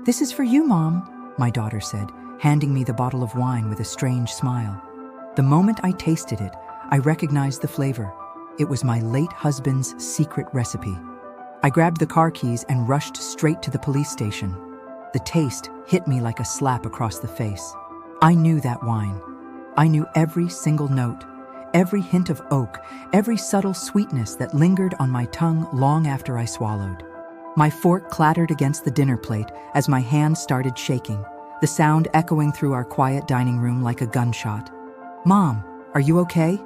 "This is for you, Mom," my daughter said, handing me the bottle of wine with a strange smile. The moment I tasted it, I recognized the flavor. It was my late husband's secret recipe. I grabbed the car keys and rushed straight to the police station. The taste hit me like a slap across the face. I knew that wine. I knew every single note, every hint of oak, every subtle sweetness that lingered on my tongue long after I swallowed. My fork clattered against the dinner plate as my hand started shaking, the sound echoing through our quiet dining room like a gunshot. "Mom, are you okay?"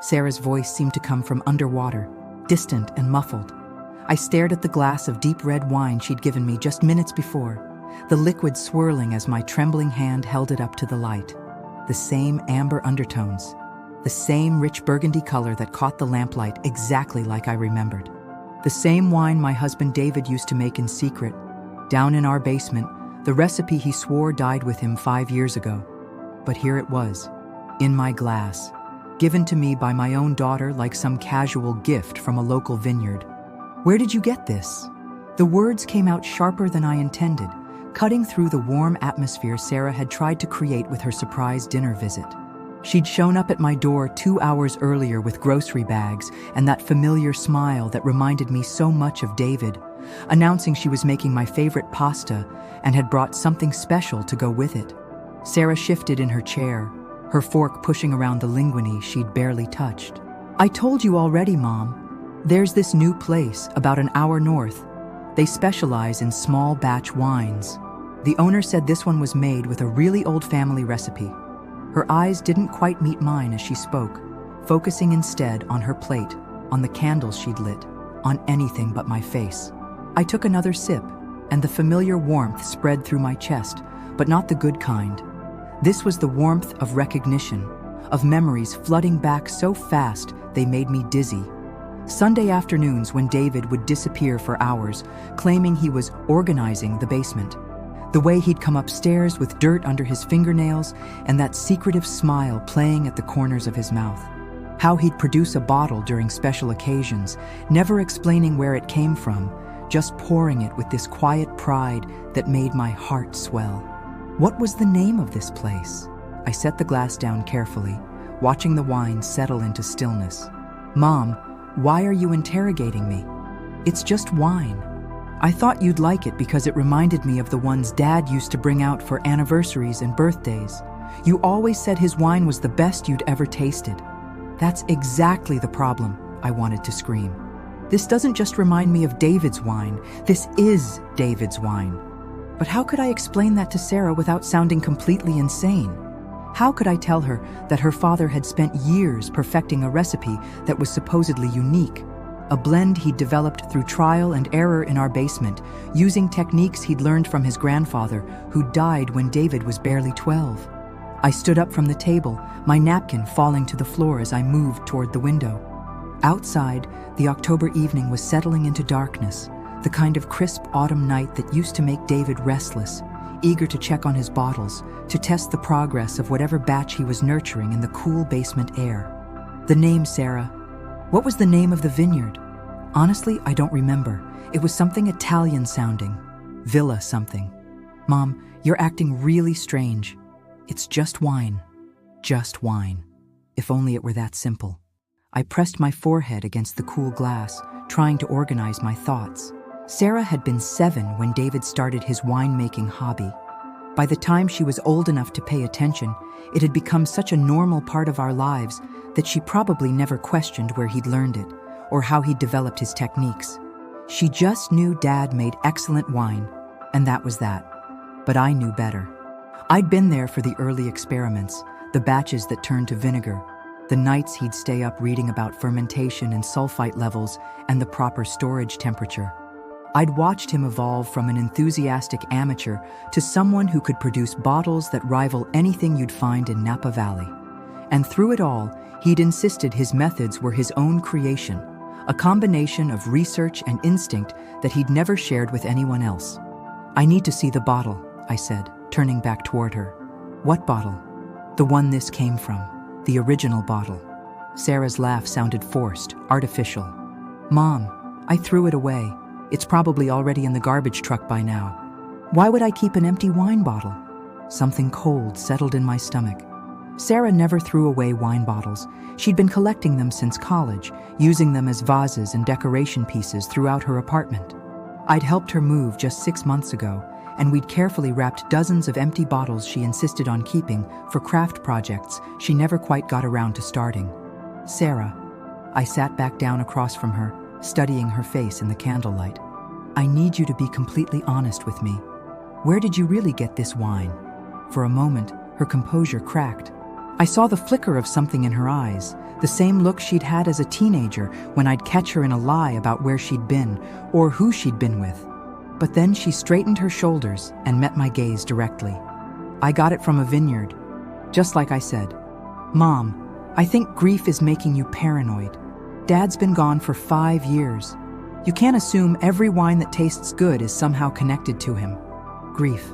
Sarah's voice seemed to come from underwater, distant and muffled. I stared at the glass of deep red wine she'd given me just minutes before, the liquid swirling as my trembling hand held it up to the light. The same amber undertones, the same rich burgundy color that caught the lamplight exactly like I remembered. The same wine my husband David used to make in secret, down in our basement, the recipe he swore died with him 5 years ago. But here it was, in my glass, given to me by my own daughter like some casual gift from a local vineyard. "Where did you get this?" The words came out sharper than I intended, cutting through the warm atmosphere Sarah had tried to create with her surprise dinner visit. She'd shown up at my door 2 hours earlier with grocery bags and that familiar smile that reminded me so much of David, announcing she was making my favorite pasta and had brought something special to go with it. Sarah shifted in her chair, her fork pushing around the linguine she'd barely touched. "I told you already, Mom. There's this new place about an hour north. They specialize in small batch wines. The owner said this one was made with a really old family recipe." Her eyes didn't quite meet mine as she spoke, focusing instead on her plate, on the candles she'd lit, on anything but my face. I took another sip, and the familiar warmth spread through my chest, but not the good kind. This was the warmth of recognition, of memories flooding back so fast they made me dizzy. Sunday afternoons when David would disappear for hours, claiming he was organizing the basement. The way he'd come upstairs with dirt under his fingernails and that secretive smile playing at the corners of his mouth. How he'd produce a bottle during special occasions, never explaining where it came from, just pouring it with this quiet pride that made my heart swell. What was the name of this place? I set the glass down carefully, watching the wine settle into stillness. "Mom, why are you interrogating me?" "It's just wine. I thought you'd like it because it reminded me of the ones Dad used to bring out for anniversaries and birthdays. You always said his wine was the best you'd ever tasted." "That's exactly the problem," I wanted to scream. "This doesn't just remind me of David's wine. This is David's wine." But how could I explain that to Sarah without sounding completely insane? How could I tell her that her father had spent years perfecting a recipe that was supposedly unique? A blend he'd developed through trial and error in our basement, using techniques he'd learned from his grandfather, who died when David was barely 12. I stood up from the table, my napkin falling to the floor as I moved toward the window. Outside, the October evening was settling into darkness, the kind of crisp autumn night that used to make David restless, eager to check on his bottles, to test the progress of whatever batch he was nurturing in the cool basement air. "The name, Sarah. What was the name of the vineyard?" "Honestly, I don't remember. It was something Italian sounding. Villa something." "Mom, you're acting really strange. It's just wine. Just wine. If only it were that simple." I pressed my forehead against the cool glass, trying to organize my thoughts. Sarah had been 7 when David started his winemaking hobby. By the time she was old enough to pay attention, it had become such a normal part of our lives that she probably never questioned where he'd learned it or how he'd developed his techniques. She just knew Dad made excellent wine, and that was that. But I knew better. I'd been there for the early experiments, the batches that turned to vinegar, the nights he'd stay up reading about fermentation and sulfite levels and the proper storage temperature. I'd watched him evolve from an enthusiastic amateur to someone who could produce bottles that rival anything you'd find in Napa Valley. And through it all, he'd insisted his methods were his own creation, a combination of research and instinct that he'd never shared with anyone else. "I need to see the bottle," I said, turning back toward her. "What bottle?" "The one this came from, the original bottle." Sarah's laugh sounded forced, artificial. "Mom, I threw it away. It's probably already in the garbage truck by now." Why would I keep an empty wine bottle? Something cold settled in my stomach. Sarah never threw away wine bottles. She'd been collecting them since college, using them as vases and decoration pieces throughout her apartment. I'd helped her move just 6 months ago, and we'd carefully wrapped dozens of empty bottles she insisted on keeping for craft projects she never quite got around to starting. Sarah. I sat back down across from her, studying her face in the candlelight. I need you to be completely honest with me. Where did you really get this wine? For a moment, her composure cracked. I saw the flicker of something in her eyes, the same look she'd had as a teenager when I'd catch her in a lie about where she'd been or who she'd been with. But then she straightened her shoulders and met my gaze directly. I got it from a vineyard, just like I said. Mom, I think grief is making you paranoid. Dad's been gone for 5 years. You can't assume every wine that tastes good is somehow connected to him. Grief.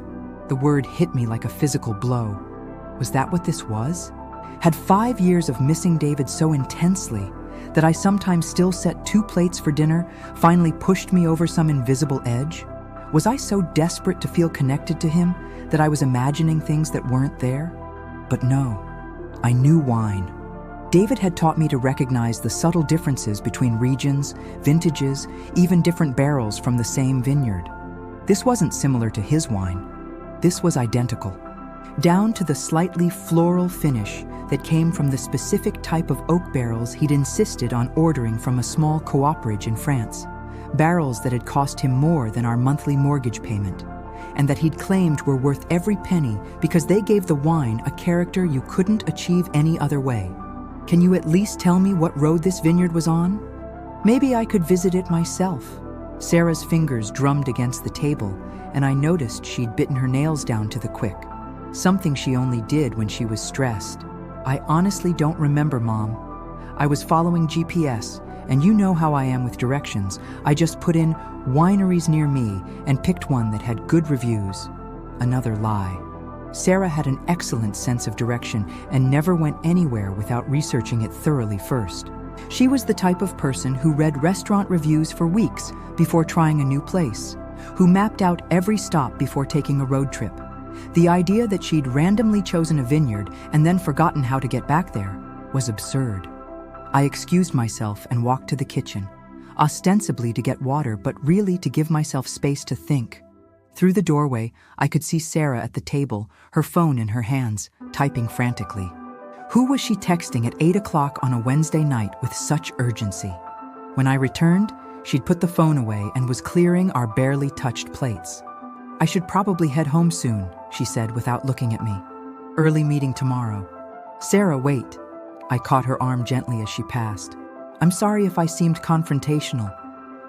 The word hit me like a physical blow. Was that what this was? Had 5 years of missing David so intensely that I sometimes still set 2 plates for dinner finally pushed me over some invisible edge? Was I so desperate to feel connected to him that I was imagining things that weren't there? But no, I knew wine. David had taught me to recognize the subtle differences between regions, vintages, even different barrels from the same vineyard. This wasn't similar to his wine. This was identical, down to the slightly floral finish that came from the specific type of oak barrels he'd insisted on ordering from a small cooperage in France, barrels that had cost him more than our monthly mortgage payment, and that he'd claimed were worth every penny because they gave the wine a character you couldn't achieve any other way. Can you at least tell me what road this vineyard was on? Maybe I could visit it myself. Sarah's fingers drummed against the table, and I noticed she'd bitten her nails down to the quick, something she only did when she was stressed. I honestly don't remember, Mom. I was following GPS, and you know how I am with directions. I just put in wineries near me and picked one that had good reviews. Another lie. Sarah had an excellent sense of direction and never went anywhere without researching it thoroughly first. She was the type of person who read restaurant reviews for weeks before trying a new place, who mapped out every stop before taking a road trip. The idea that she'd randomly chosen a vineyard and then forgotten how to get back there was absurd. I excused myself and walked to the kitchen, ostensibly to get water, but really to give myself space to think. Through the doorway, I could see Sarah at the table, her phone in her hands, typing frantically. Who was she texting at 8 o'clock on a Wednesday night with such urgency? When I returned, she'd put the phone away and was clearing our barely touched plates. I should probably head home soon, she said without looking at me. Early meeting tomorrow. Sarah, wait. I caught her arm gently as she passed. I'm sorry if I seemed confrontational.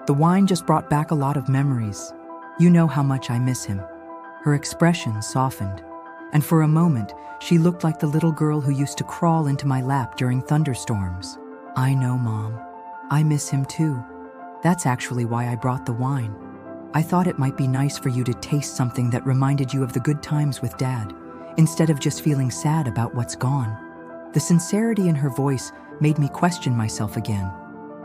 The wine just brought back a lot of memories. You know how much I miss him. Her expression softened, and for a moment, she looked like the little girl who used to crawl into my lap during thunderstorms. I know, Mom. I miss him too. That's actually why I brought the wine. I thought it might be nice for you to taste something that reminded you of the good times with Dad, instead of just feeling sad about what's gone. The sincerity in her voice made me question myself again.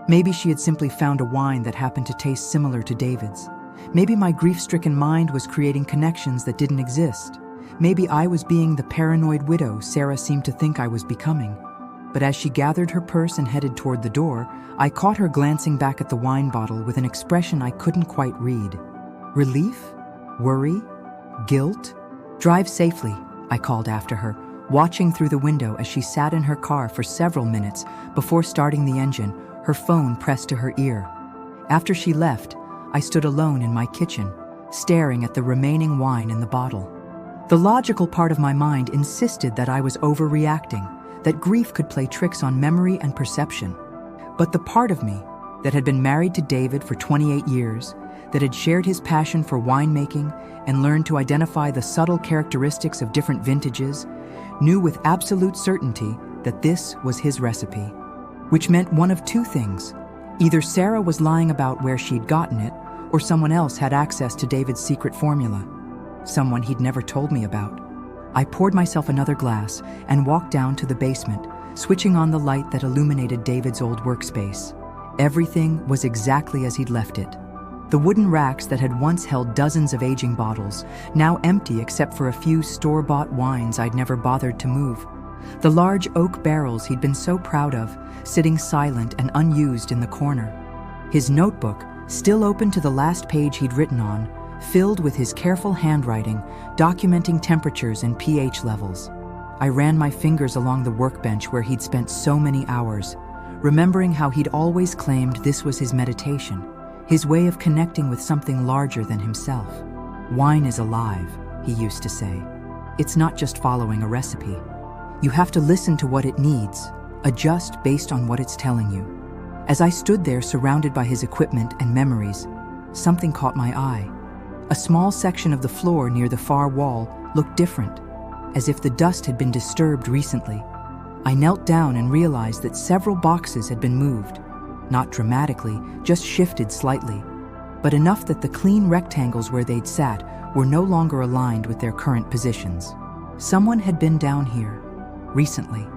Maybe she had simply found a wine that happened to taste similar to David's. Maybe my grief-stricken mind was creating connections that didn't exist. Maybe I was being the paranoid widow Sarah seemed to think I was becoming. But as she gathered her purse and headed toward the door, I caught her glancing back at the wine bottle with an expression I couldn't quite read. Relief? Worry? Guilt? Drive safely, I called after her, watching through the window as she sat in her car for several minutes before starting the engine, her phone pressed to her ear. After she left, I stood alone in my kitchen, staring at the remaining wine in the bottle. The logical part of my mind insisted that I was overreacting, that grief could play tricks on memory and perception. But the part of me that had been married to David for 28 years, that had shared his passion for winemaking and learned to identify the subtle characteristics of different vintages, knew with absolute certainty that this was his recipe, which meant one of two things. Either Sarah was lying about where she'd gotten it, or someone else had access to David's secret formula. Someone he'd never told me about. I poured myself another glass and walked down to the basement, switching on the light that illuminated David's old workspace. Everything was exactly as he'd left it. The wooden racks that had once held dozens of aging bottles, now empty except for a few store-bought wines I'd never bothered to move. The large oak barrels he'd been so proud of, sitting silent and unused in the corner. His notebook, still open to the last page he'd written on, filled with his careful handwriting, documenting temperatures and pH levels. I ran my fingers along the workbench where he'd spent so many hours, remembering how he'd always claimed this was his meditation, his way of connecting with something larger than himself. Wine is alive, he used to say. It's not just following a recipe. You have to listen to what it needs, adjust based on what it's telling you. As I stood there surrounded by his equipment and memories, something caught my eye. A small section of the floor near the far wall looked different, as if the dust had been disturbed recently. I knelt down and realized that several boxes had been moved. Not dramatically, just shifted slightly, but enough that the clean rectangles where they'd sat were no longer aligned with their current positions. Someone had been down here, recently.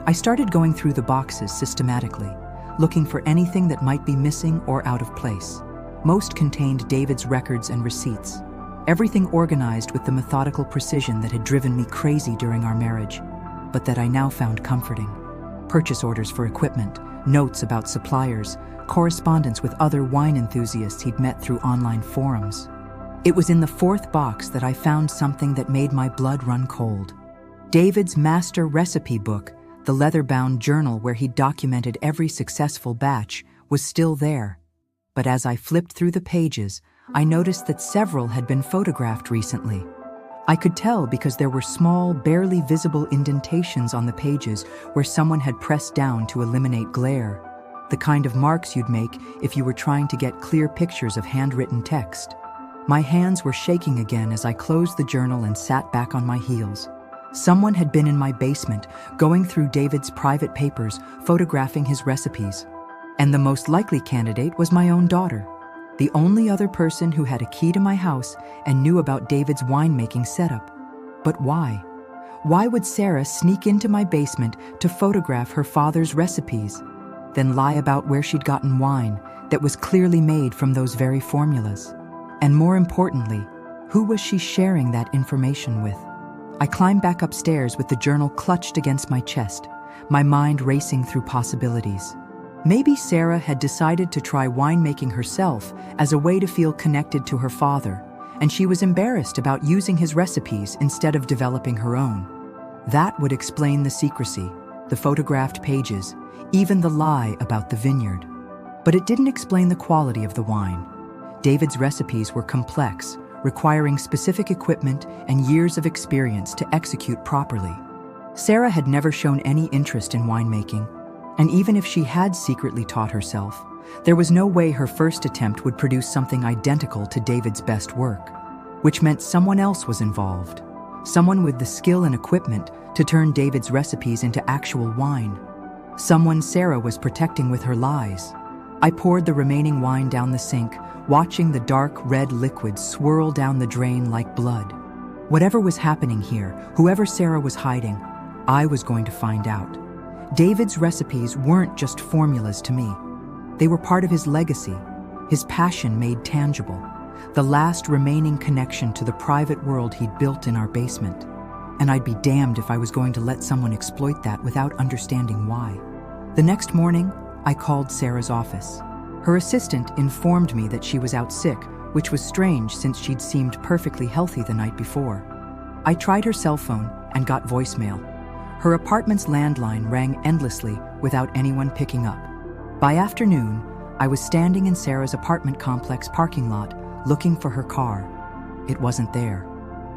I started going through the boxes systematically, looking for anything that might be missing or out of place. Most contained David's records and receipts, everything organized with the methodical precision that had driven me crazy during our marriage, but that I now found comforting. Purchase orders for equipment, notes about suppliers, correspondence with other wine enthusiasts he'd met through online forums. It was in the fourth box that I found something that made my blood run cold. David's master recipe book, the leather-bound journal where he'd documented every successful batch, was still there. But as I flipped through the pages, I noticed that several had been photographed recently. I could tell because there were small, barely visible indentations on the pages where someone had pressed down to eliminate glare, the kind of marks you'd make if you were trying to get clear pictures of handwritten text. My hands were shaking again as I closed the journal and sat back on my heels. Someone had been in my basement, going through David's private papers, photographing his recipes. And the most likely candidate was my own daughter, the only other person who had a key to my house and knew about David's winemaking setup. But why? Why would Sarah sneak into my basement to photograph her father's recipes, then lie about where she'd gotten wine that was clearly made from those very formulas? And more importantly, who was she sharing that information with? I climbed back upstairs with the journal clutched against my chest, my mind racing through possibilities. Maybe Sarah had decided to try winemaking herself as a way to feel connected to her father, and she was embarrassed about using his recipes instead of developing her own. That would explain the secrecy, the photographed pages, even the lie about the vineyard. But it didn't explain the quality of the wine. David's recipes were complex, requiring specific equipment and years of experience to execute properly. Sarah had never shown any interest in winemaking, and even if she had secretly taught herself, there was no way her first attempt would produce something identical to David's best work, which meant someone else was involved, someone with the skill and equipment to turn David's recipes into actual wine, someone Sarah was protecting with her lies. I poured the remaining wine down the sink, watching the dark red liquid swirl down the drain like blood. Whatever was happening here, whoever Sarah was hiding, I was going to find out. David's recipes weren't just formulas to me. They were part of his legacy, his passion made tangible, the last remaining connection to the private world he'd built in our basement. And I'd be damned if I was going to let someone exploit that without understanding why. The next morning, I called Sarah's office. Her assistant informed me that she was out sick, which was strange since she'd seemed perfectly healthy the night before. I tried her cell phone and got voicemail. Her apartment's landline rang endlessly without anyone picking up. By afternoon, I was standing in Sarah's apartment complex parking lot looking for her car. It wasn't there.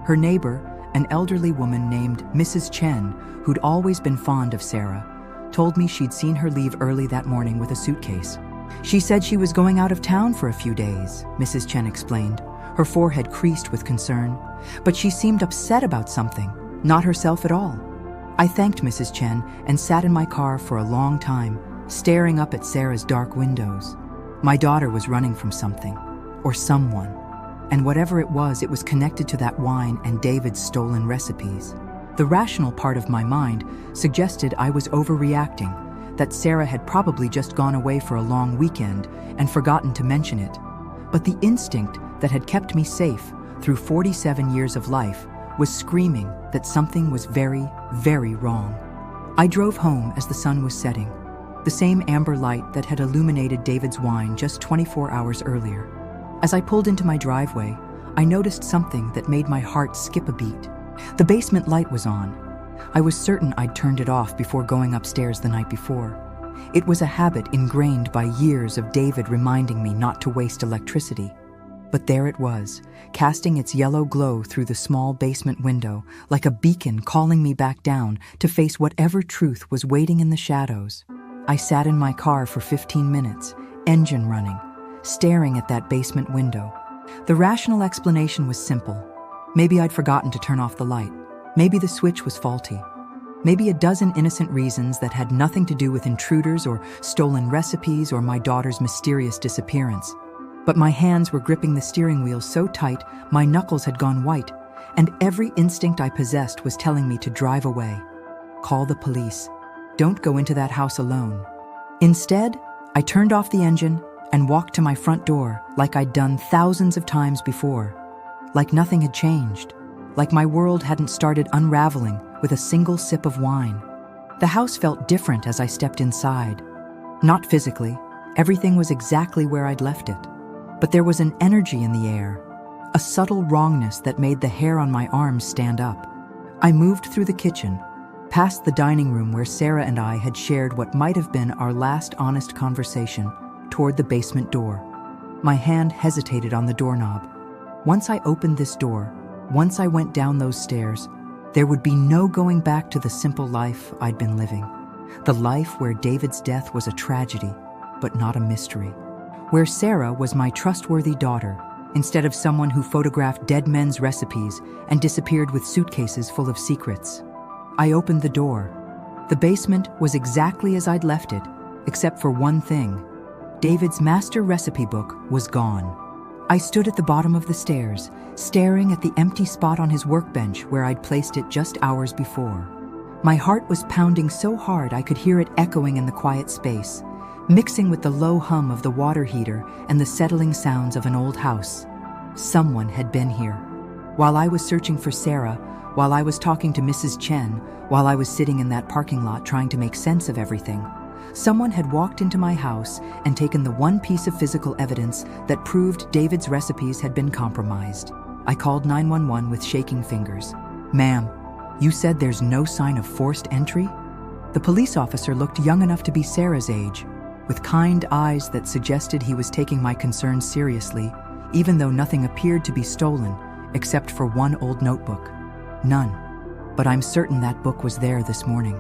Her neighbor, an elderly woman named Mrs. Chen, who'd always been fond of Sarah, told me she'd seen her leave early that morning with a suitcase. She said she was going out of town for a few days, Mrs. Chen explained, her forehead creased with concern. But she seemed upset about something, not herself at all. I thanked Mrs. Chen and sat in my car for a long time, staring up at Sarah's dark windows. My daughter was running from something, or someone, and whatever it was connected to that wine and David's stolen recipes. The rational part of my mind suggested I was overreacting, that Sarah had probably just gone away for a long weekend and forgotten to mention it. But the instinct that had kept me safe through 47 years of life was screaming that something was very, very wrong. I drove home as the sun was setting, the same amber light that had illuminated David's wine just 24 hours earlier. As I pulled into my driveway, I noticed something that made my heart skip a beat. The basement light was on. I was certain I'd turned it off before going upstairs the night before. It was a habit ingrained by years of David reminding me not to waste electricity. But there it was, casting its yellow glow through the small basement window, like a beacon calling me back down to face whatever truth was waiting in the shadows. I sat in my car for 15 minutes, engine running, staring at that basement window. The rational explanation was simple. Maybe I'd forgotten to turn off the light. Maybe the switch was faulty. Maybe a dozen innocent reasons that had nothing to do with intruders or stolen recipes or my daughter's mysterious disappearance. But my hands were gripping the steering wheel so tight, my knuckles had gone white, and every instinct I possessed was telling me to drive away. Call the police. Don't go into that house alone. Instead, I turned off the engine and walked to my front door like I'd done thousands of times before. Like nothing had changed. Like my world hadn't started unraveling with a single sip of wine. The house felt different as I stepped inside. Not physically. Everything was exactly where I'd left it. But there was an energy in the air, a subtle wrongness that made the hair on my arms stand up. I moved through the kitchen, past the dining room where Sarah and I had shared what might have been our last honest conversation, toward the basement door. My hand hesitated on the doorknob. Once I opened this door, once I went down those stairs, there would be no going back to the simple life I'd been living. The life where David's death was a tragedy, but not a mystery. Where Sarah was my trustworthy daughter, instead of someone who photographed dead men's recipes and disappeared with suitcases full of secrets. I opened the door. The basement was exactly as I'd left it, except for one thing. David's master recipe book was gone. I stood at the bottom of the stairs, staring at the empty spot on his workbench where I'd placed it just hours before. My heart was pounding so hard I could hear it echoing in the quiet space, mixing with the low hum of the water heater and the settling sounds of an old house. Someone had been here. While I was searching for Sarah, while I was talking to Mrs. Chen, while I was sitting in that parking lot trying to make sense of everything, someone had walked into my house and taken the one piece of physical evidence that proved David's recipes had been compromised. I called 911 with shaking fingers. "Ma'am, you said there's no sign of forced entry?" The police officer looked young enough to be Sarah's age, with kind eyes that suggested he was taking my concerns seriously, even though nothing appeared to be stolen, except for one old notebook. None. But I'm certain that book was there this morning.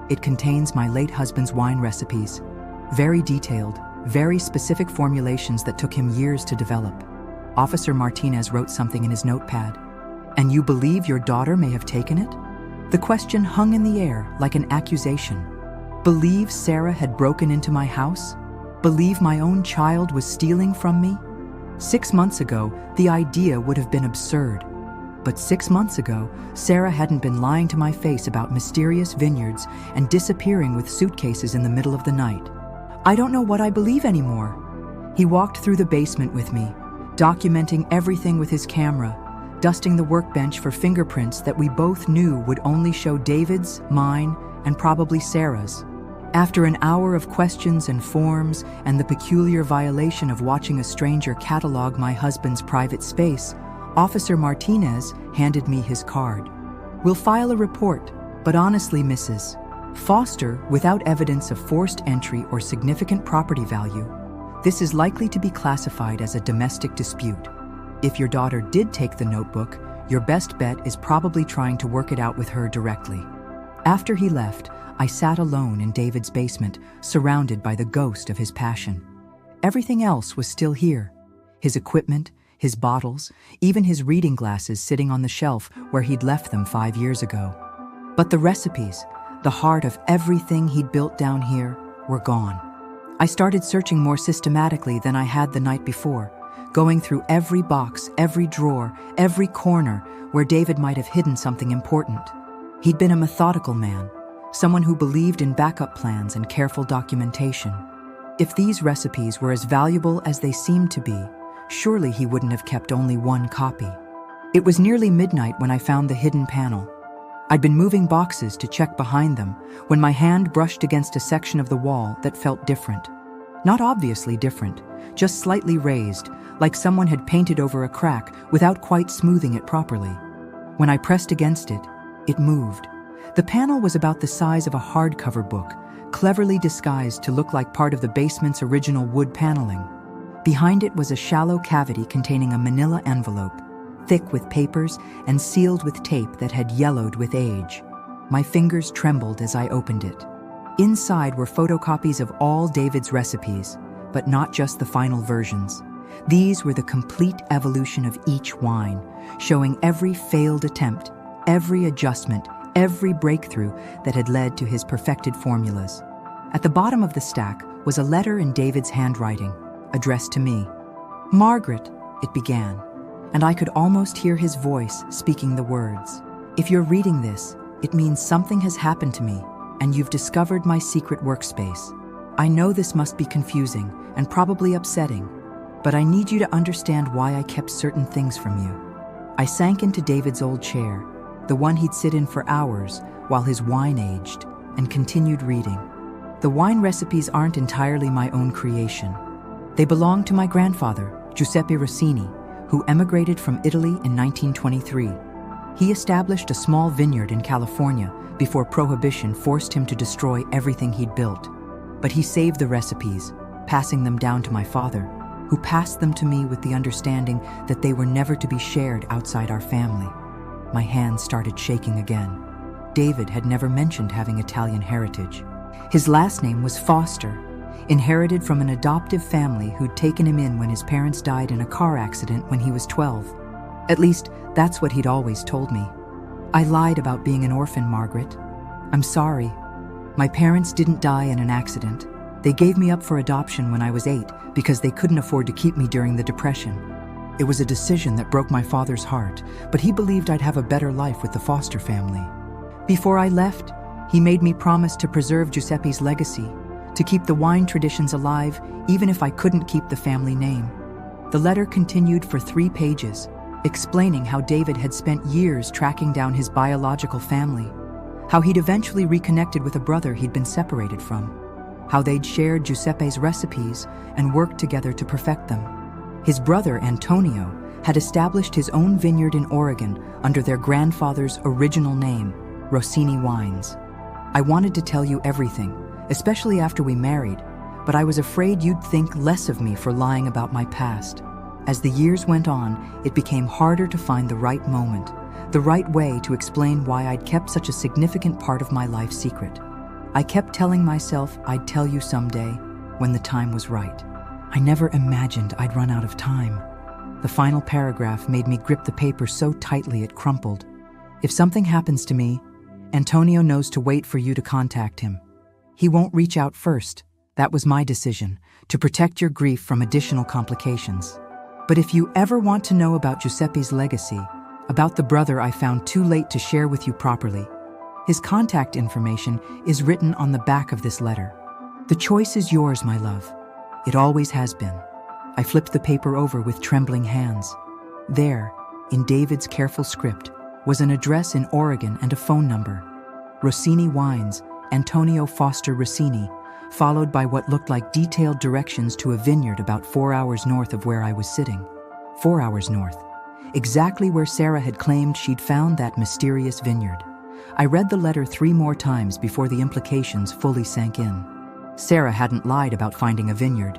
It contains my late husband's wine recipes. Very detailed, very specific formulations that took him years to develop. Officer Martinez wrote something in his notepad. "And you believe your daughter may have taken it?" The question hung in the air like an accusation. Believe Sarah had broken into my house? Believe my own child was stealing from me? 6 months ago, the idea would have been absurd. But 6 months ago, Sarah hadn't been lying to my face about mysterious vineyards and disappearing with suitcases in the middle of the night. I don't know what I believe anymore. He walked through the basement with me, documenting everything with his camera, dusting the workbench for fingerprints that we both knew would only show David's, mine, and probably Sarah's. After an hour of questions and forms and the peculiar violation of watching a stranger catalog my husband's private space, Officer Martinez handed me his card. "We'll file a report, but honestly, Mrs. Foster, without evidence of forced entry or significant property value, this is likely to be classified as a domestic dispute. If your daughter did take the notebook, your best bet is probably trying to work it out with her directly." After he left, I sat alone in David's basement, surrounded by the ghost of his passion. Everything else was still here. His equipment, his bottles, even his reading glasses sitting on the shelf where he'd left them 5 years ago. But the recipes, the heart of everything he'd built down here, were gone. I started searching more systematically than I had the night before, going through every box, every drawer, every corner where David might have hidden something important. He'd been a methodical man, someone who believed in backup plans and careful documentation. If these recipes were as valuable as they seemed to be, Surely he wouldn't have kept only one copy. It was nearly midnight when I found the hidden panel. I'd been moving boxes to check behind them when my hand brushed against a section of the wall that felt different. Not obviously different, just slightly raised, like someone had painted over a crack without quite smoothing it properly. When I pressed against it, it moved. The panel was about the size of a hardcover book, cleverly disguised to look like part of the basement's original wood paneling. Behind it was a shallow cavity containing a manila envelope, thick with papers and sealed with tape that had yellowed with age. My fingers trembled as I opened it. Inside were photocopies of all David's recipes, but not just the final versions. These were the complete evolution of each wine, showing every failed attempt, every adjustment, every breakthrough that had led to his perfected formulas. At the bottom of the stack was a letter in David's handwriting, addressed to me. "Margaret," it began, and I could almost hear his voice speaking the words. "If you're reading this, it means something has happened to me, and you've discovered my secret workspace. I know this must be confusing and probably upsetting, but I need you to understand why I kept certain things from you." I sank into David's old chair, the one he'd sit in for hours while his wine aged, and continued reading. The wine recipes aren't entirely my own creation. They belong to my grandfather, Giuseppe Rossini, who emigrated from Italy in 1923. He established a small vineyard in California before Prohibition forced him to destroy everything he'd built. But he saved the recipes, passing them down to my father, who passed them to me with the understanding that they were never to be shared outside our family. My hands started shaking again. David had never mentioned having Italian heritage. His last name was Foster, inherited from an adoptive family who'd taken him in when his parents died in a car accident when he was 12. At least, that's what he'd always told me. "I lied about being an orphan, Margaret. I'm sorry. My parents didn't die in an accident. They gave me up for adoption when I was 8 because they couldn't afford to keep me during the Depression. It was a decision that broke my father's heart, but he believed I'd have a better life with the Foster family. Before I left, he made me promise to preserve Giuseppe's legacy, to keep the wine traditions alive even if I couldn't keep the family name." The letter continued for 3 pages, explaining how David had spent years tracking down his biological family, how he'd eventually reconnected with a brother he'd been separated from, how they'd shared Giuseppe's recipes and worked together to perfect them. His brother, Antonio, had established his own vineyard in Oregon under their grandfather's original name, Rossini Wines. "I wanted to tell you everything, especially after we married, but I was afraid you'd think less of me for lying about my past. As the years went on, it became harder to find the right moment, the right way to explain why I'd kept such a significant part of my life secret. I kept telling myself I'd tell you someday, when the time was right. I never imagined I'd run out of time." The final paragraph made me grip the paper so tightly it crumpled. "If something happens to me, Antonio knows to wait for you to contact him. He won't reach out first. That was my decision, to protect your grief from additional complications. But if you ever want to know about Giuseppe's legacy, about the brother I found too late to share with you properly, his contact information is written on the back of this letter. The choice is yours, my love. It always has been." I flipped the paper over with trembling hands. There, in David's careful script, was an address in Oregon and a phone number. Rossini Wines, Antonio Foster Rossini, followed by what looked like detailed directions to a vineyard about 4 hours north of where I was sitting. 4 hours north. Exactly where Sarah had claimed she'd found that mysterious vineyard. I read the letter 3 more times before the implications fully sank in. Sarah hadn't lied about finding a vineyard.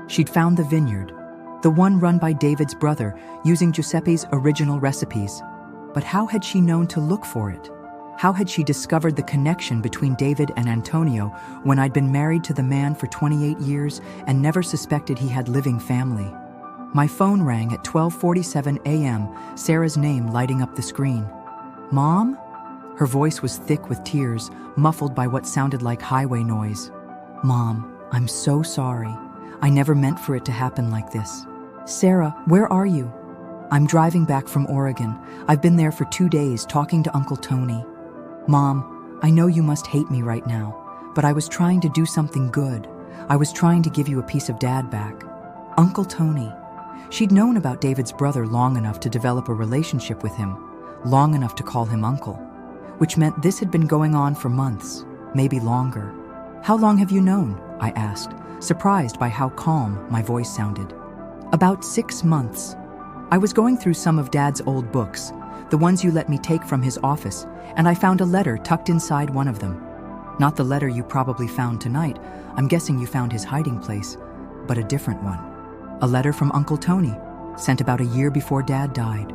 She'd found the vineyard, the one run by David's brother, using Giuseppe's original recipes. But how had she known to look for it? How had she discovered the connection between David and Antonio when I'd been married to the man for 28 years and never suspected he had living family? My phone rang at 12:47 a.m., Sarah's name lighting up the screen. "Mom?" Her voice was thick with tears, muffled by what sounded like highway noise. "Mom, I'm so sorry. I never meant for it to happen like this." "Sarah, where are you?" "I'm driving back from Oregon. I've been there for 2 days talking to Uncle Tony." "Mom, I know you must hate me right now, but I was trying to do something good. I was trying to give you a piece of Dad back." "Uncle Tony. She'd known about David's brother long enough to develop a relationship with him, long enough to call him uncle, which meant this had been going on for months, maybe longer. "How long have you known?" I asked, surprised by how calm my voice sounded. "About 6 months. I was going through some of Dad's old books, the ones you let me take from his office, and I found a letter tucked inside one of them. Not the letter you probably found tonight. I'm guessing you found his hiding place, but a different one. A letter from Uncle Tony, sent about a year before Dad died."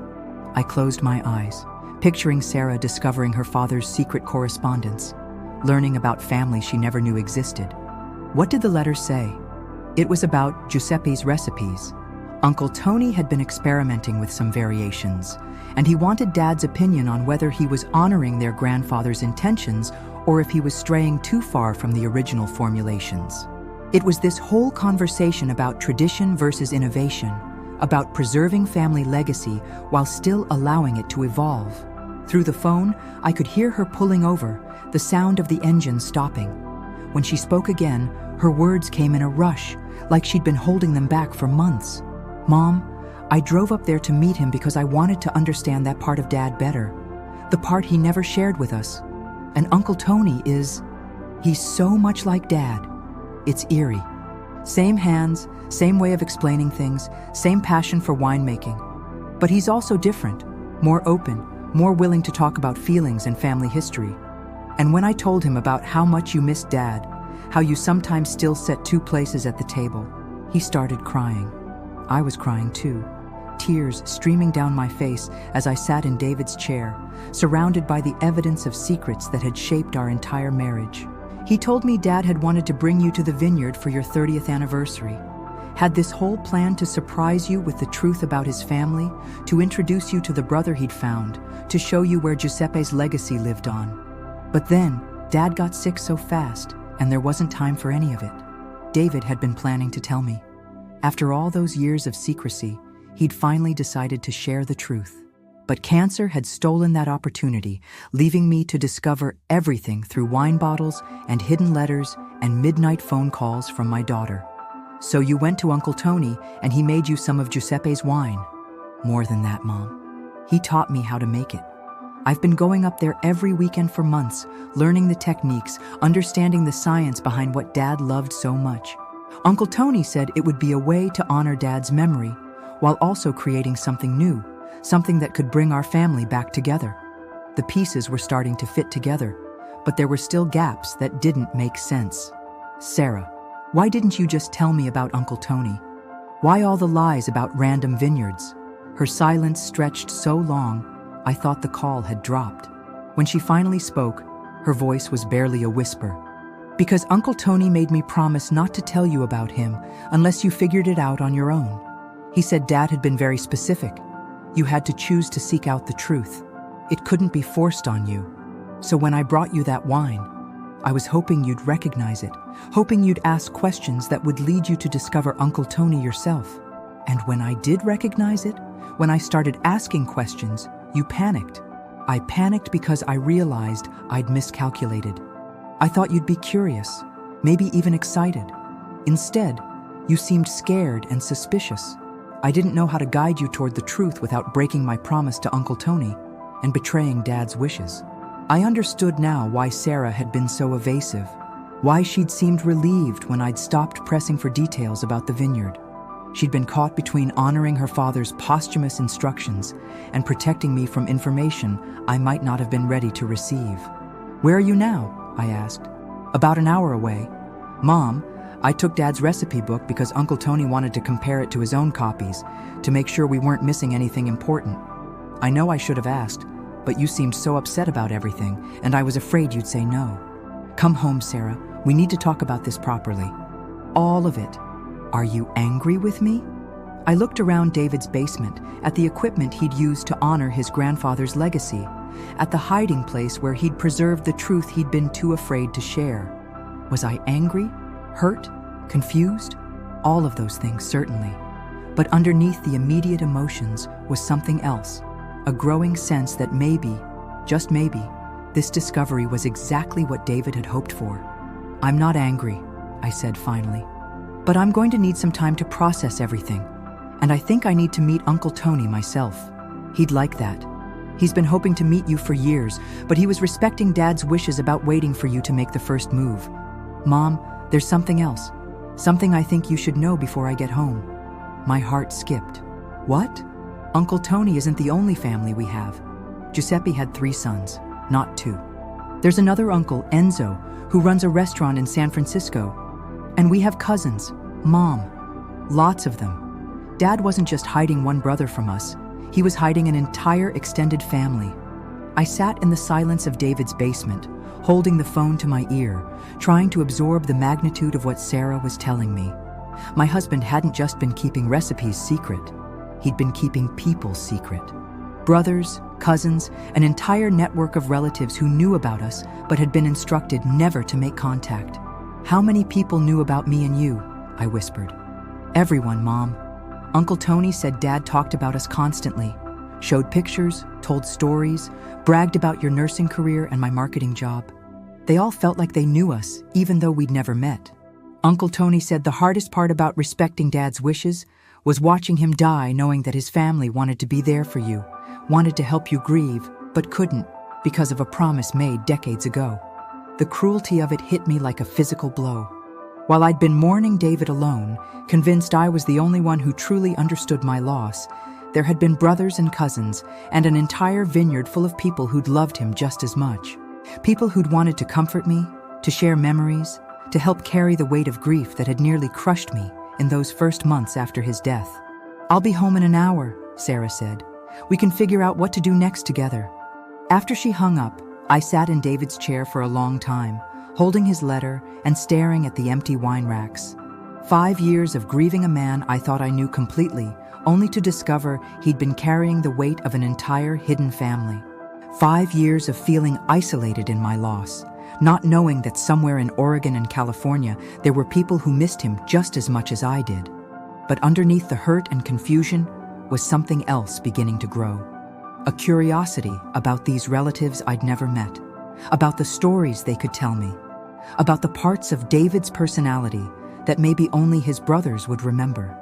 I closed my eyes, picturing Sarah discovering her father's secret correspondence, learning about family she never knew existed. What did the letter say? It was about Giuseppe's recipes. Uncle Tony had been experimenting with some variations, and he wanted Dad's opinion on whether he was honoring their grandfather's intentions or if he was straying too far from the original formulations. It was this whole conversation about tradition versus innovation, about preserving family legacy while still allowing it to evolve. Through the phone, I could hear her pulling over, the sound of the engine stopping. When she spoke again, her words came in a rush, like she'd been holding them back for months. "Mom, I drove up there to meet him because I wanted to understand that part of Dad better, the part he never shared with us. And Uncle Tony he's so much like Dad. It's eerie. Same hands, same way of explaining things, same passion for winemaking. But he's also different, more open, more willing to talk about feelings and family history. And when I told him about how much you missed Dad, how you sometimes still sat 2 places at the table, he started crying. I was crying too, tears streaming down my face as I sat in David's chair, surrounded by the evidence of secrets that had shaped our entire marriage. He told me Dad had wanted to bring you to the vineyard for your 30th anniversary, had this whole plan to surprise you with the truth about his family, to introduce you to the brother he'd found, to show you where Giuseppe's legacy lived on. But then, Dad got sick so fast, and there wasn't time for any of it. David had been planning to tell me. After all those years of secrecy, he'd finally decided to share the truth. But cancer had stolen that opportunity, leaving me to discover everything through wine bottles and hidden letters and midnight phone calls from my daughter. "So you went to Uncle Tony and he made you some of Giuseppe's wine." "More than that, Mom. He taught me how to make it. I've been going up there every weekend for months, learning the techniques, understanding the science behind what Dad loved so much. Uncle Tony said it would be a way to honor Dad's memory, while also creating something new, something that could bring our family back together. The pieces were starting to fit together, but there were still gaps that didn't make sense. Sarah, why didn't you just tell me about Uncle Tony? Why all the lies about random vineyards?" Her silence stretched so long, I thought the call had dropped. When she finally spoke, her voice was barely a whisper. "Because Uncle Tony made me promise not to tell you about him unless you figured it out on your own. He said Dad had been very specific. You had to choose to seek out the truth. It couldn't be forced on you. So when I brought you that wine, I was hoping you'd recognize it, hoping you'd ask questions that would lead you to discover Uncle Tony yourself. And when I did recognize it, when I started asking questions, you panicked. I panicked because I realized I'd miscalculated. I thought you'd be curious, maybe even excited. Instead, you seemed scared and suspicious. I didn't know how to guide you toward the truth without breaking my promise to Uncle Tony and betraying Dad's wishes." I understood now why Sarah had been so evasive, why she'd seemed relieved when I'd stopped pressing for details about the vineyard. She'd been caught between honoring her father's posthumous instructions and protecting me from information I might not have been ready to receive. "Where are you now?" I asked. "About an hour away. Mom, I took Dad's recipe book because Uncle Tony wanted to compare it to his own copies to make sure we weren't missing anything important. I know I should have asked, but you seemed so upset about everything, and I was afraid you'd say no. Come home, Sarah. We need to talk about this properly. All of it. Are you angry with me?" I looked around David's basement at the equipment he'd used to honor his grandfather's legacy, at the hiding place where he'd preserved the truth he'd been too afraid to share. Was I angry? Hurt? Confused? All of those things, certainly. But underneath the immediate emotions was something else, a growing sense that maybe, just maybe, this discovery was exactly what David had hoped for. "I'm not angry," I said finally, "but I'm going to need some time to process everything. And I think I need to meet Uncle Tony myself. He'd like that. He's been hoping to meet you for years, but he was respecting Dad's wishes about waiting for you to make the first move. Mom, there's something else. Something I think you should know before I get home." My heart skipped. "What?" "Uncle Tony isn't the only family we have. Giuseppe had 3 sons, not 2. There's another uncle, Enzo, who runs a restaurant in San Francisco. And we have cousins, Mom. Lots of them. Dad wasn't just hiding one brother from us. He was hiding an entire extended family." I sat in the silence of David's basement, holding the phone to my ear, trying to absorb the magnitude of what Sarah was telling me. My husband hadn't just been keeping recipes secret. He'd been keeping people secret. Brothers, cousins, an entire network of relatives who knew about us but had been instructed never to make contact. "How many people knew about me and you?" I whispered. "Everyone, Mom. Uncle Tony said Dad talked about us constantly, showed pictures, told stories, bragged about your nursing career and my marketing job. They all felt like they knew us, even though we'd never met. Uncle Tony said the hardest part about respecting Dad's wishes was watching him die knowing that his family wanted to be there for you, wanted to help you grieve, but couldn't because of a promise made decades ago. The cruelty of it hit me like a physical blow. While I'd been mourning David alone, convinced I was the only one who truly understood my loss, there had been brothers and cousins and an entire vineyard full of people who'd loved him just as much. People who'd wanted to comfort me, to share memories, to help carry the weight of grief that had nearly crushed me in those first months after his death. "I'll be home in an hour," Sarah said. "We can figure out what to do next together." After she hung up, I sat in David's chair for a long time, holding his letter and staring at the empty wine racks. 5 years of grieving a man I thought I knew completely, only to discover he'd been carrying the weight of an entire hidden family. 5 years of feeling isolated in my loss, not knowing that somewhere in Oregon and California there were people who missed him just as much as I did. But underneath the hurt and confusion was something else beginning to grow. A curiosity about these relatives I'd never met, about the stories they could tell me, about the parts of David's personality that maybe only his brothers would remember.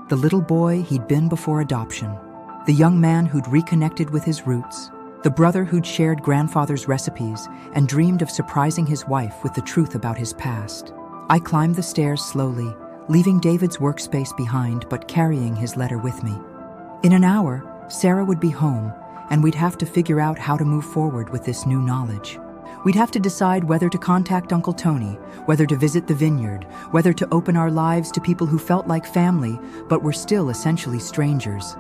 The little boy he'd been before adoption, the young man who'd reconnected with his roots, the brother who'd shared grandfather's recipes and dreamed of surprising his wife with the truth about his past. I climbed the stairs slowly, leaving David's workspace behind but carrying his letter with me. In an hour, Sarah would be home, and we'd have to figure out how to move forward with this new knowledge. We'd have to decide whether to contact Uncle Tony, whether to visit the vineyard, whether to open our lives to people who felt like family but were still essentially strangers.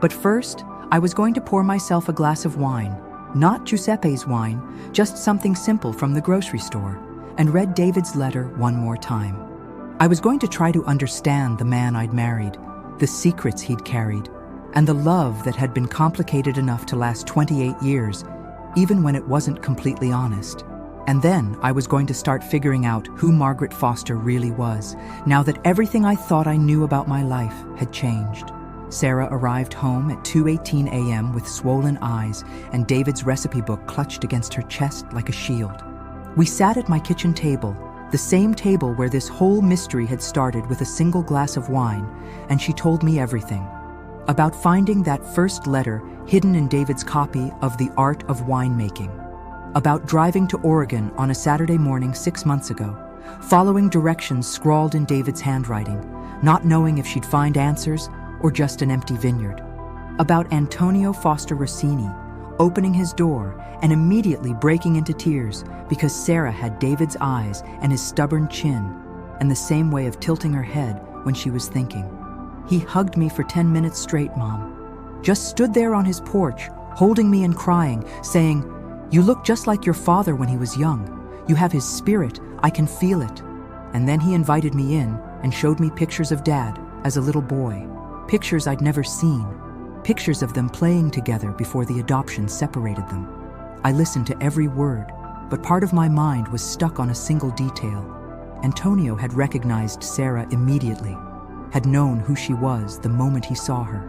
But first, I was going to pour myself a glass of wine, not Giuseppe's wine, just something simple from the grocery store, and read David's letter one more time. I was going to try to understand the man I'd married, the secrets he'd carried, and the love that had been complicated enough to last 28 years, even when it wasn't completely honest. And then I was going to start figuring out who Margaret Foster really was, now that everything I thought I knew about my life had changed. Sarah arrived home at 2:18 a.m. with swollen eyes and David's recipe book clutched against her chest like a shield. We sat at my kitchen table, the same table where this whole mystery had started with a single glass of wine, and she told me everything. About finding that first letter hidden in David's copy of The Art of Winemaking. About driving to Oregon on a Saturday morning 6 months ago, following directions scrawled in David's handwriting, not knowing if she'd find answers or just an empty vineyard. About Antonio Foster Rossini opening his door and immediately breaking into tears because Sarah had David's eyes and his stubborn chin and the same way of tilting her head when she was thinking. He hugged me for 10 minutes straight, Mom. Just stood there on his porch, holding me and crying, saying, "You look just like your father when he was young. You have his spirit, I can feel it." And then he invited me in and showed me pictures of Dad as a little boy, pictures I'd never seen, pictures of them playing together before the adoption separated them. I listened to every word, but part of my mind was stuck on a single detail. Antonio had recognized Sarah immediately, had known who she was the moment he saw her,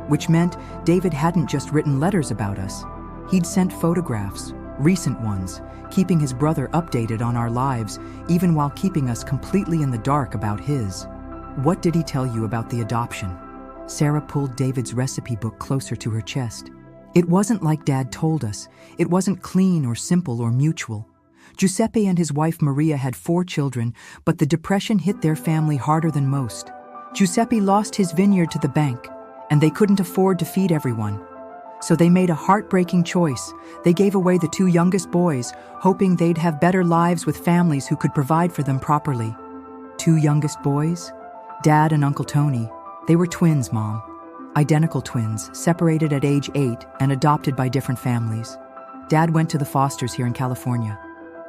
which meant David hadn't just written letters about us. He'd sent photographs, recent ones, keeping his brother updated on our lives, even while keeping us completely in the dark about his. "What did he tell you about the adoption?" Sarah pulled David's recipe book closer to her chest. It wasn't like Dad told us. It wasn't clean or simple or mutual. Giuseppe and his wife Maria had 4 children, but the depression hit their family harder than most. Giuseppe lost his vineyard to the bank, and they couldn't afford to feed everyone. So they made a heartbreaking choice. They gave away the 2 youngest boys, hoping they'd have better lives with families who could provide for them properly. 2 youngest boys? Dad and Uncle Tony. They were twins, Mom. Identical twins, separated at age 8 and adopted by different families. Dad went to the Fosters here in California.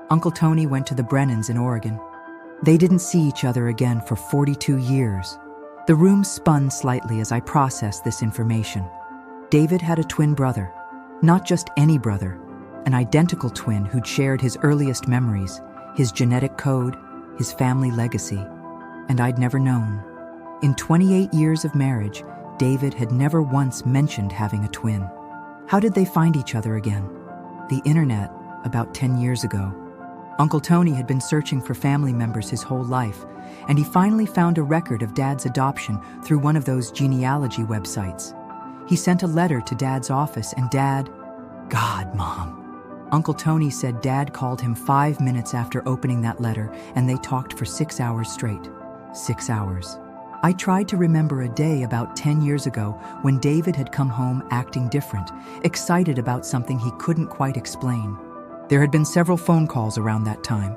Uncle Tony went to the Brennans in Oregon. They didn't see each other again for 42 years. The room spun slightly as I processed this information. David had a twin brother. Not just any brother, an identical twin who'd shared his earliest memories, his genetic code, his family legacy. And I'd never known. In 28 years of marriage, David had never once mentioned having a twin. How did they find each other again? The internet, about 10 years ago. Uncle Tony had been searching for family members his whole life, and he finally found a record of Dad's adoption through one of those genealogy websites. He sent a letter to Dad's office, and Dad... God, Mom. Uncle Tony said Dad called him 5 minutes after opening that letter, and they talked for 6 hours straight. 6 hours. I tried to remember a day about 10 years ago when David had come home acting different, excited about something he couldn't quite explain. There had been several phone calls around that time.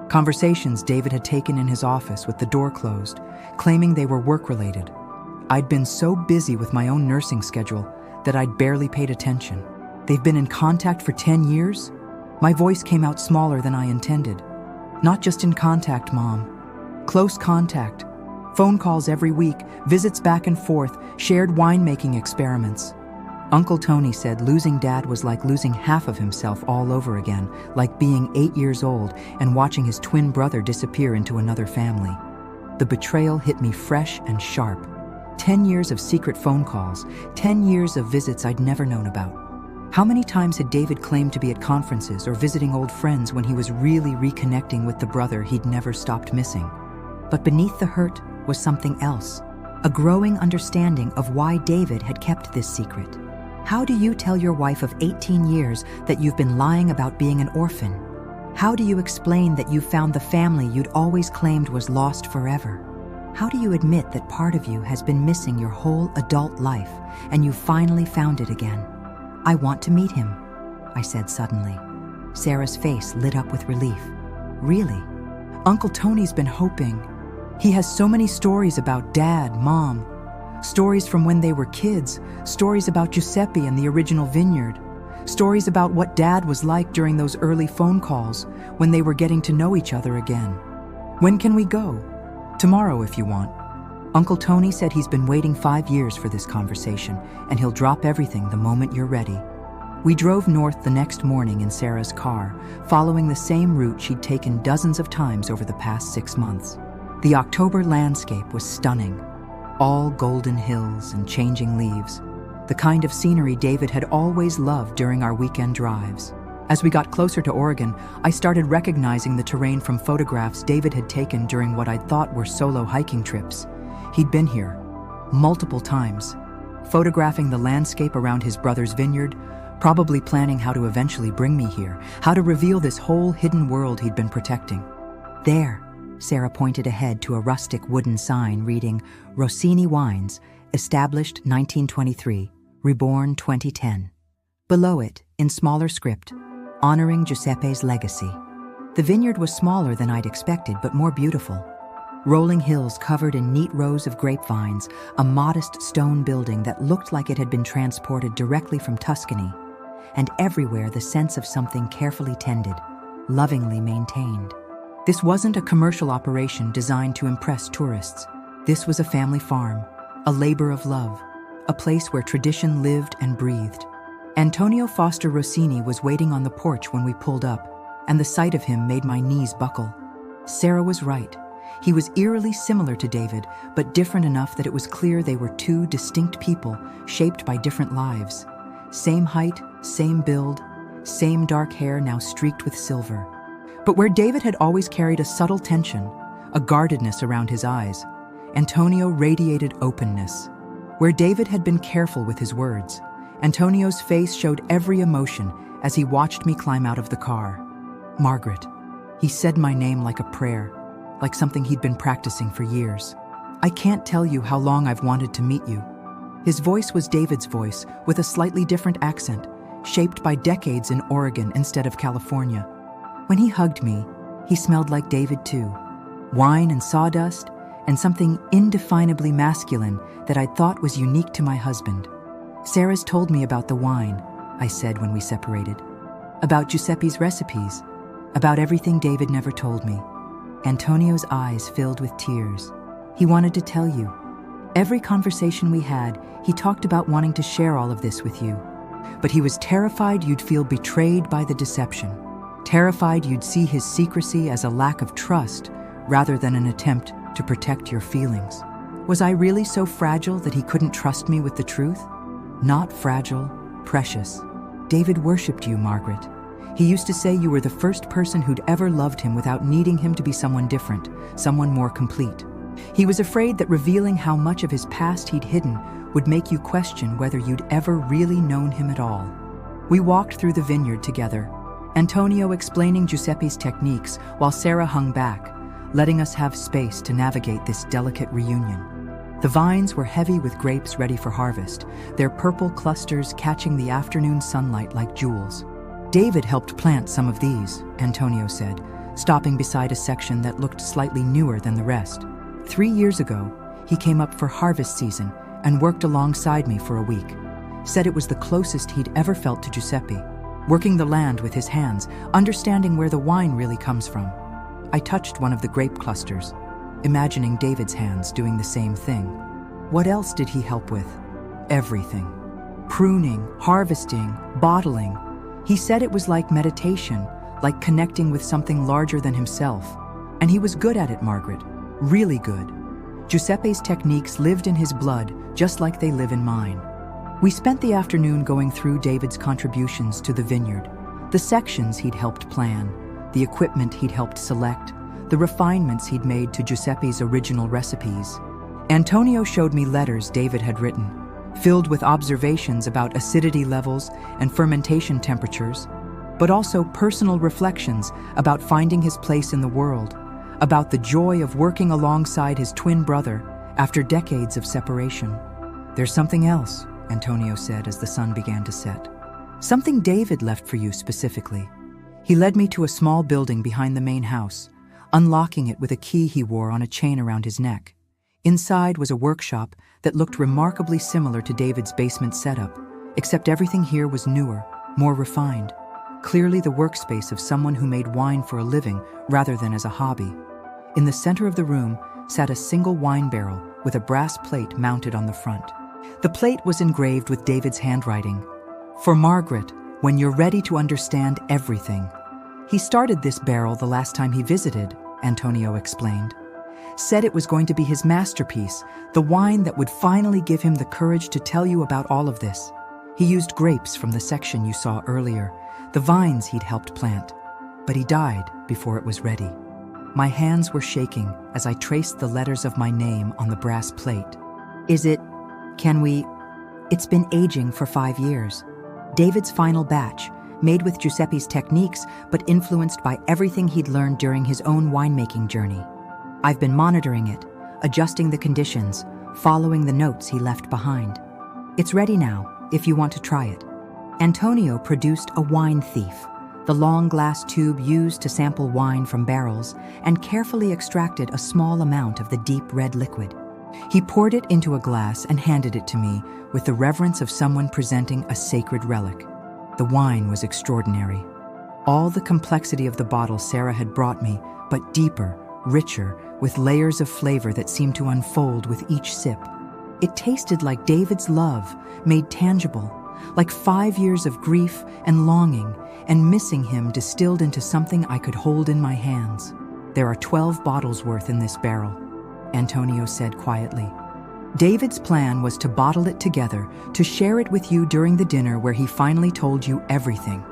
Conversations David had taken in his office with the door closed, claiming they were work-related. I'd been so busy with my own nursing schedule that I'd barely paid attention. They've been in contact for 10 years? My voice came out smaller than I intended. Not just in contact, Mom. Close contact. Phone calls every week, visits back and forth, shared winemaking experiments. Uncle Tony said losing Dad was like losing half of himself all over again, like being 8 years old and watching his twin brother disappear into another family. The betrayal hit me fresh and sharp. 10 years of secret phone calls, 10 years of visits I'd never known about. How many times had David claimed to be at conferences or visiting old friends when he was really reconnecting with the brother he'd never stopped missing? But beneath the hurt was something else, a growing understanding of why David had kept this secret. How do you tell your wife of 18 years that you've been lying about being an orphan? How do you explain that you found the family you'd always claimed was lost forever? How do you admit that part of you has been missing your whole adult life and you finally found it again? I want to meet him, I said suddenly. Sarah's face lit up with relief. Really? Uncle Tony's been hoping. He has so many stories about Dad, Mom. Stories from when they were kids, stories about Giuseppe and the original vineyard, stories about what Dad was like during those early phone calls when they were getting to know each other again. When can we go? Tomorrow, if you want. Uncle Tony said he's been waiting 5 years for this conversation, and he'll drop everything the moment you're ready. We drove north the next morning in Sarah's car, following the same route she'd taken dozens of times over the past 6 months. The October landscape was stunning. All golden hills and changing leaves. The kind of scenery David had always loved during our weekend drives. As we got closer to Oregon, I started recognizing the terrain from photographs David had taken during what I'd thought were solo hiking trips. He'd been here, multiple times, photographing the landscape around his brother's vineyard, probably planning how to eventually bring me here, how to reveal this whole hidden world he'd been protecting. There, Sarah pointed ahead to a rustic wooden sign reading, Rossini Wines, established 1923, reborn 2010. Below it, in smaller script, honoring Giuseppe's legacy. The vineyard was smaller than I'd expected, but more beautiful. Rolling hills covered in neat rows of grapevines, a modest stone building that looked like it had been transported directly from Tuscany, and everywhere the sense of something carefully tended, lovingly maintained. This wasn't a commercial operation designed to impress tourists. This was a family farm, a labor of love, a place where tradition lived and breathed. Antonio Foster Rossini was waiting on the porch when we pulled up, and the sight of him made my knees buckle. Sarah was right. He was eerily similar to David, but different enough that it was clear they were 2 distinct people, shaped by different lives. Same height, same build, same dark hair now streaked with silver. But where David had always carried a subtle tension, a guardedness around his eyes, Antonio radiated openness. Where David had been careful with his words, Antonio's face showed every emotion as he watched me climb out of the car. Margaret. He said my name like a prayer, like something he'd been practicing for years. I can't tell you how long I've wanted to meet you. His voice was David's voice, with a slightly different accent, shaped by decades in Oregon instead of California. When he hugged me, he smelled like David too. Wine and sawdust, and something indefinably masculine that I'd thought was unique to my husband. Sarah's told me about the wine, I said when we separated. About Giuseppe's recipes. About everything David never told me. Antonio's eyes filled with tears. He wanted to tell you. Every conversation we had, he talked about wanting to share all of this with you. But he was terrified you'd feel betrayed by the deception. Terrified you'd see his secrecy as a lack of trust rather than an attempt to protect your feelings. Was I really so fragile that he couldn't trust me with the truth? Not fragile, precious. David worshipped you, Margaret. He used to say you were the first person who'd ever loved him without needing him to be someone different, someone more complete. He was afraid that revealing how much of his past he'd hidden would make you question whether you'd ever really known him at all. We walked through the vineyard together, Antonio explaining Giuseppe's techniques while Sarah hung back, letting us have space to navigate this delicate reunion. The vines were heavy with grapes ready for harvest, their purple clusters catching the afternoon sunlight like jewels. David helped plant some of these, Antonio said, stopping beside a section that looked slightly newer than the rest. 3 years ago, he came up for harvest season and worked alongside me for a week. Said it was the closest he'd ever felt to Giuseppe, working the land with his hands, understanding where the wine really comes from. I touched one of the grape clusters, imagining David's hands doing the same thing. What else did he help with? Everything. Pruning, harvesting, bottling. He said it was like meditation, like connecting with something larger than himself. And he was good at it, Margaret. Really good. Giuseppe's techniques lived in his blood, just like they live in mine. We spent the afternoon going through David's contributions to the vineyard, the sections he'd helped plan, the equipment he'd helped select, the refinements he'd made to Giuseppe's original recipes. Antonio showed me letters David had written, filled with observations about acidity levels and fermentation temperatures, but also personal reflections about finding his place in the world, about the joy of working alongside his twin brother after decades of separation. There's something else, Antonio said as the sun began to set. Something David left for you specifically. He led me to a small building behind the main house, unlocking it with a key he wore on a chain around his neck. Inside was a workshop that looked remarkably similar to David's basement setup, except everything here was newer, more refined. Clearly the workspace of someone who made wine for a living rather than as a hobby. In the center of the room sat a single wine barrel with a brass plate mounted on the front. The plate was engraved with David's handwriting. For Margaret, when you're ready to understand everything. He started this barrel the last time he visited, Antonio explained. Said it was going to be his masterpiece, the wine that would finally give him the courage to tell you about all of this. He used grapes from the section you saw earlier, the vines he'd helped plant. But he died before it was ready. My hands were shaking as I traced the letters of my name on the brass plate. It's been aging for 5 years. David's final batch, made with Giuseppe's techniques but influenced by everything he'd learned during his own winemaking journey. I've been monitoring it, adjusting the conditions, following the notes he left behind. It's ready now, if you want to try it. Antonio produced a wine thief, the long glass tube used to sample wine from barrels, and carefully extracted a small amount of the deep red liquid. He poured it into a glass and handed it to me with the reverence of someone presenting a sacred relic. The wine was extraordinary. All the complexity of the bottle Sarah had brought me, but deeper, richer, with layers of flavor that seemed to unfold with each sip. It tasted like David's love, made tangible, like 5 years of grief and longing and missing him distilled into something I could hold in my hands. There are 12 bottles worth in this barrel, Antonio said quietly. David's plan was to bottle it together, to share it with you during the dinner where he finally told you everything.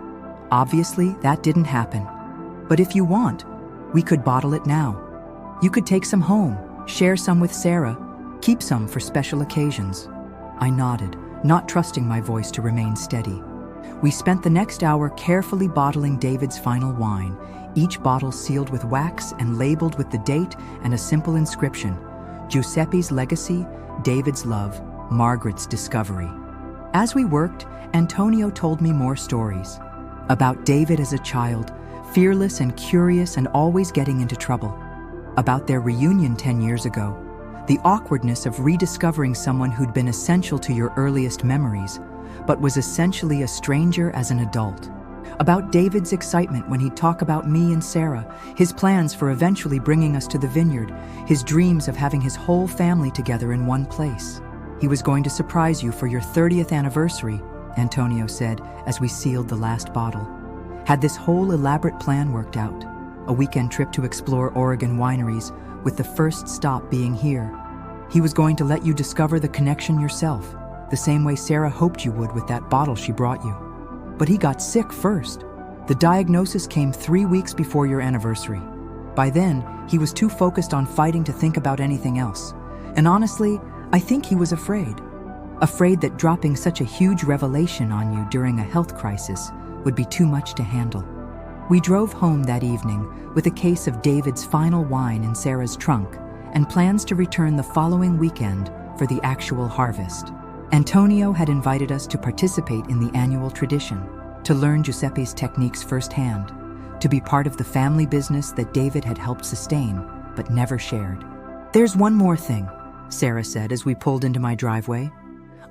Obviously, that didn't happen. But if you want, we could bottle it now. You could take some home, share some with Sarah, keep some for special occasions. I nodded, not trusting my voice to remain steady. We spent the next hour carefully bottling David's final wine, each bottle sealed with wax and labeled with the date and a simple inscription: Giuseppe's legacy, David's love, Margaret's discovery. As we worked, Antonio told me more stories. About David as a child, fearless and curious and always getting into trouble. About their reunion 10 years ago, the awkwardness of rediscovering someone who'd been essential to your earliest memories, but was essentially a stranger as an adult. About David's excitement when he'd talk about me and Sarah, his plans for eventually bringing us to the vineyard, his dreams of having his whole family together in one place. He was going to surprise you for your 30th anniversary, Antonio said as we sealed the last bottle. Had this whole elaborate plan worked out? A weekend trip to explore Oregon wineries, with the first stop being here. He was going to let you discover the connection yourself, the same way Sarah hoped you would with that bottle she brought you. But he got sick first. The diagnosis came 3 weeks before your anniversary. By then, he was too focused on fighting to think about anything else. And honestly, I think he was afraid. Afraid that dropping such a huge revelation on you during a health crisis would be too much to handle. We drove home that evening with a case of David's final wine in Sarah's trunk and plans to return the following weekend for the actual harvest. Antonio had invited us to participate in the annual tradition, to learn Giuseppe's techniques firsthand, to be part of the family business that David had helped sustain, but never shared. "There's one more thing," Sarah said as we pulled into my driveway.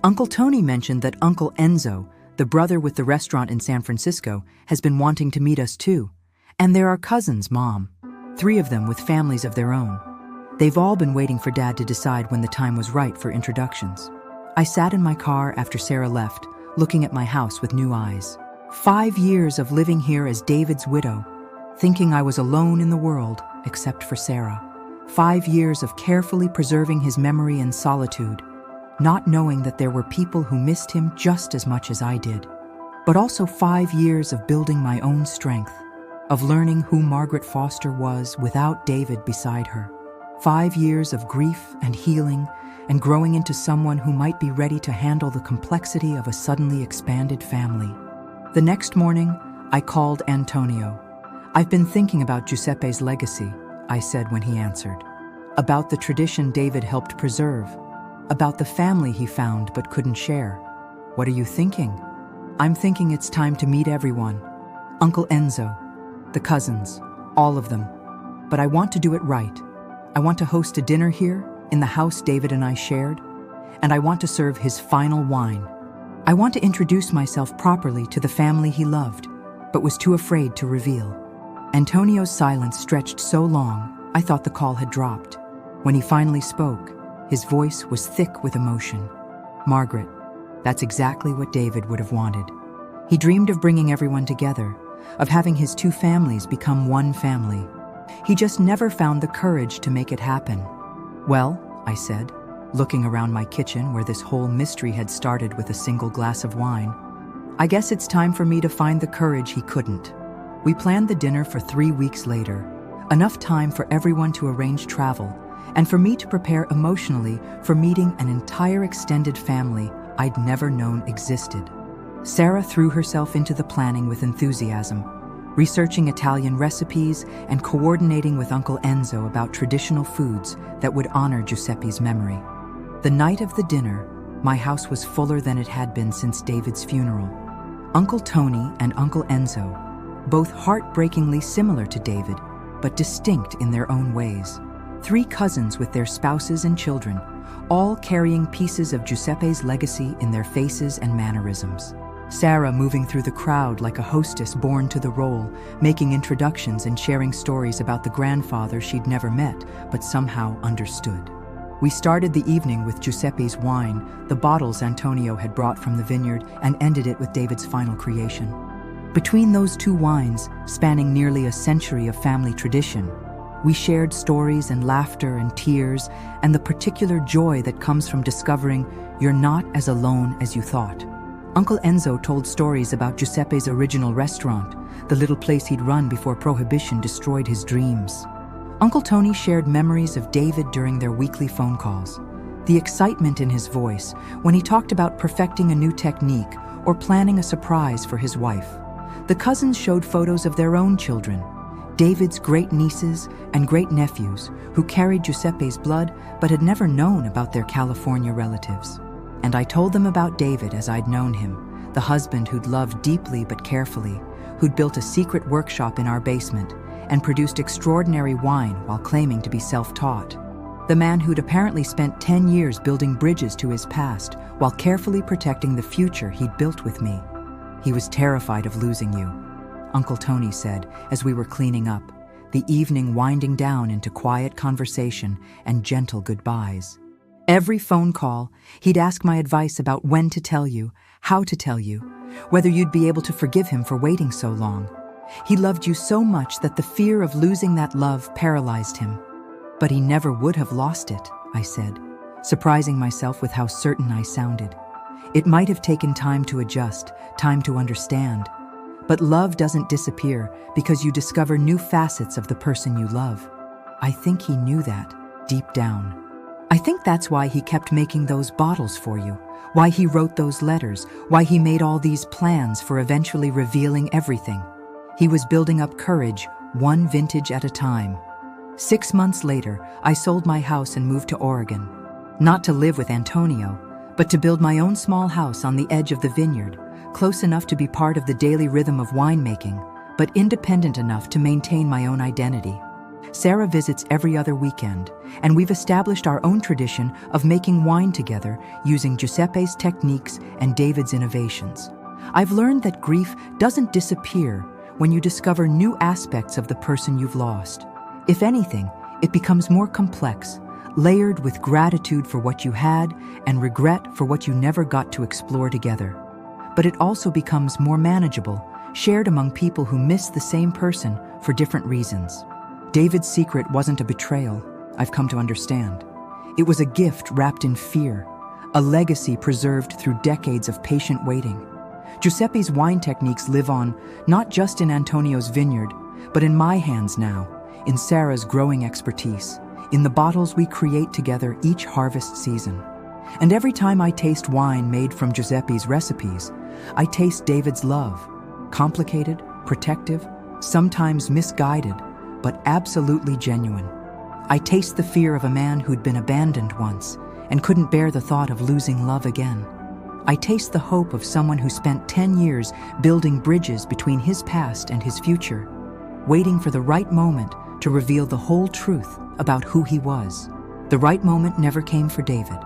"Uncle Tony mentioned that Uncle Enzo, the brother with the restaurant in San Francisco, has been wanting to meet us too. And there are cousins, Mom, 3 of them with families of their own. They've all been waiting for Dad to decide when the time was right for introductions." I sat in my car after Sarah left, looking at my house with new eyes. 5 years of living here as David's widow, thinking I was alone in the world except for Sarah. 5 years of carefully preserving his memory in solitude, not knowing that there were people who missed him just as much as I did. But also 5 years of building my own strength, of learning who Margaret Foster was without David beside her. 5 years of grief and healing and growing into someone who might be ready to handle the complexity of a suddenly expanded family. The next morning, I called Antonio. "I've been thinking about Giuseppe's legacy," I said when he answered. "About the tradition David helped preserve. About the family he found but couldn't share." "What are you thinking?" "I'm thinking it's time to meet everyone. Uncle Enzo, the cousins, all of them. But I want to do it right. I want to host a dinner here, in the house David and I shared, and I want to serve his final wine. I want to introduce myself properly to the family he loved, but was too afraid to reveal." Antonio's silence stretched so long, I thought the call had dropped. When he finally spoke, his voice was thick with emotion. "Margaret, that's exactly what David would have wanted. He dreamed of bringing everyone together, of having his 2 families become one family. He just never found the courage to make it happen." "Well," I said, looking around my kitchen where this whole mystery had started with a single glass of wine, "I guess it's time for me to find the courage he couldn't." We planned the dinner for 3 weeks later, enough time for everyone to arrange travel, and for me to prepare emotionally for meeting an entire extended family I'd never known existed. Sarah threw herself into the planning with enthusiasm, researching Italian recipes and coordinating with Uncle Enzo about traditional foods that would honor Giuseppe's memory. The night of the dinner, my house was fuller than it had been since David's funeral. Uncle Tony and Uncle Enzo, both heartbreakingly similar to David, but distinct in their own ways. 3 cousins with their spouses and children, all carrying pieces of Giuseppe's legacy in their faces and mannerisms. Sarah moving through the crowd like a hostess born to the role, making introductions and sharing stories about the grandfather she'd never met, but somehow understood. We started the evening with Giuseppe's wine, the bottles Antonio had brought from the vineyard, and ended it with David's final creation. Between those 2 wines, spanning nearly a century of family tradition, we shared stories and laughter and tears and the particular joy that comes from discovering you're not as alone as you thought. Uncle Enzo told stories about Giuseppe's original restaurant, the little place he'd run before Prohibition destroyed his dreams. Uncle Tony shared memories of David during their weekly phone calls, The excitement in his voice when he talked about perfecting a new technique or planning a surprise for his wife. The cousins showed photos of their own children, David's great-nieces and great-nephews who carried Giuseppe's blood but had never known about their California relatives. And I told them about David as I'd known him, the husband who'd loved deeply but carefully, who'd built a secret workshop in our basement and produced extraordinary wine while claiming to be self-taught. The man who'd apparently spent 10 years building bridges to his past while carefully protecting the future he'd built with me. He was terrified of losing you, Uncle Tony said as we were cleaning up, the evening winding down into quiet conversation and gentle goodbyes. Every phone call, he'd ask my advice about when to tell you, how to tell you, whether you'd be able to forgive him for waiting so long. He loved you so much that the fear of losing that love paralyzed him. But he never would have lost it, I said, surprising myself with how certain I sounded. It might have taken time to adjust, time to understand. But love doesn't disappear because you discover new facets of the person you love. I think he knew that, deep down. I think that's why he kept making those bottles for you, why he wrote those letters, why he made all these plans for eventually revealing everything. He was building up courage, one vintage at a time. 6 months later, I sold my house and moved to Oregon. Not to live with Antonio, but to build my own small house on the edge of the vineyard, close enough to be part of the daily rhythm of winemaking, but independent enough to maintain my own identity. Sarah visits every other weekend, and we've established our own tradition of making wine together using Giuseppe's techniques and David's innovations. I've learned that grief doesn't disappear when you discover new aspects of the person you've lost. If anything, it becomes more complex, layered with gratitude for what you had and regret for what you never got to explore together. But it also becomes more manageable, shared among people who miss the same person for different reasons. David's secret wasn't a betrayal, I've come to understand. It was a gift wrapped in fear, a legacy preserved through decades of patient waiting. Giuseppe's wine techniques live on, not just in Antonio's vineyard, but in my hands now, in Sarah's growing expertise, in the bottles we create together each harvest season. And every time I taste wine made from Giuseppe's recipes, I taste David's love, complicated, protective, sometimes misguided, but absolutely genuine. I taste the fear of a man who'd been abandoned once and couldn't bear the thought of losing love again. I taste the hope of someone who spent 10 years building bridges between his past and his future, waiting for the right moment to reveal the whole truth about who he was. The right moment never came for David,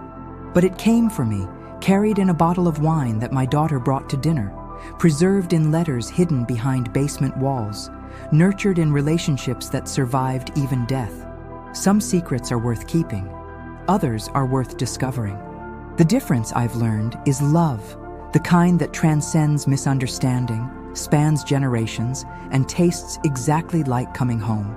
but it came for me, carried in a bottle of wine that my daughter brought to dinner, preserved in letters hidden behind basement walls, nurtured in relationships that survived even death. Some secrets are worth keeping, others are worth discovering. The difference, I've learned, is love, the kind that transcends misunderstanding, spans generations, and tastes exactly like coming home.